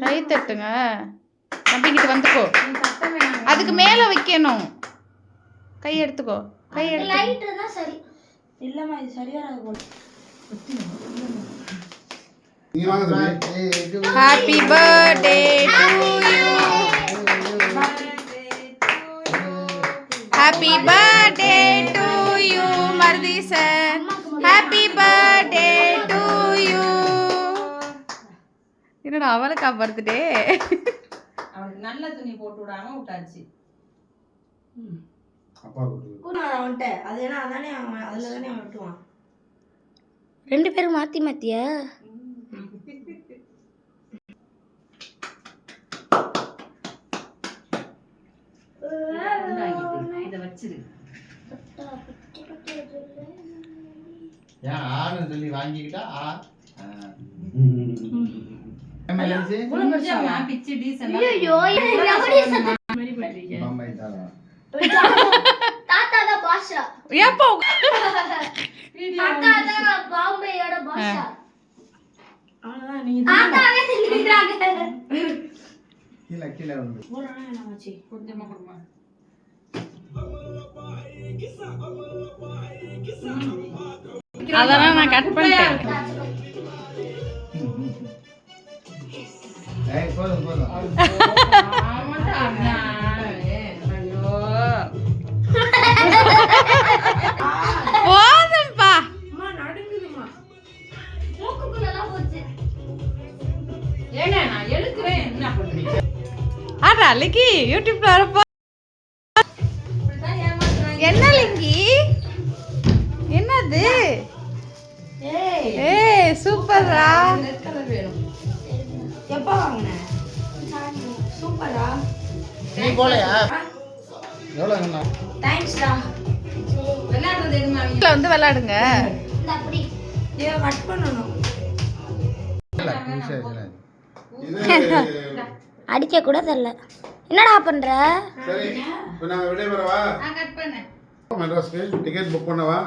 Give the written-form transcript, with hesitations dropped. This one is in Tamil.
கை தட்டுங்க. நம்பிக்கிட்டு வந்துக்கோ. அதுக்கு மேல வைக்கணும். கை எடுத்துக்கோ. கை எடுத்து. சரி இல்லம்மா இது சரி வராது போல. Happy birthday to you. Happy birthday to you Maruthisan. Happy birthday to you. என்னடா அவளுக்கா பர்த்டே? அவனுக்கு நல்ல துணி போட்டு விடாம விட்டாச்சு. அது ஏன்னா அதானே அவன் அதில் தானே அவன் விட்டுவான். ரெண்டு பேரும் மாற்றி மாற்றியா? இதை வச்சிரு. ஏன் ஆன்னு சொல்லி வாங்கிக்கிட்டா பிச்சு டீசன் தாத்தா தான் பாஷா. எப்போ தாத்தா தான் பாம்பேயோட பாஷா. அவ்வளவுதான் நீங்க தாத்தாவே தின்னுறாங்க. கீழ வந்து போறேன்னா என்ன ஆச்சு? கொஞ்சமா கொடுமா. அதெல்லாம் நான் கட் பண்ணிட்டேன். ஏய் போதும் போதும். போதும்பா. அம்மா நடுங்குதுமா. மூக்குக்குள்ளலாம் போச்சு. ஏங்க நான் எழுதுறேன் என்ன பண்றீங்க? ஆடா லிங்கி யூடியூப்ல வரப்போ. என்ன லிங்கி? என்னது? ஏய் சூப்பர்ரா. ரெட் கலர் வேணும். எப்ப வாங்குன? சூப்பரா. நீ போலையா? எவ்வளவுங்கண்ணா? தேங்க்ஸ் டா. விளையாடுறது எதுமா? வீட்ல வந்து விளையாடுங்க. இந்த அப்படி ஏ கட் பண்ணனும். இல்ல இது அடிக்க கூட தெரியல. என்னடா பண்ற? சரி இப்போ நான் விடை பெறவா? நான் கட் பண்ணேன். மெட்ராஸ்க்கு டிக்கெட் புக் பண்ணவா?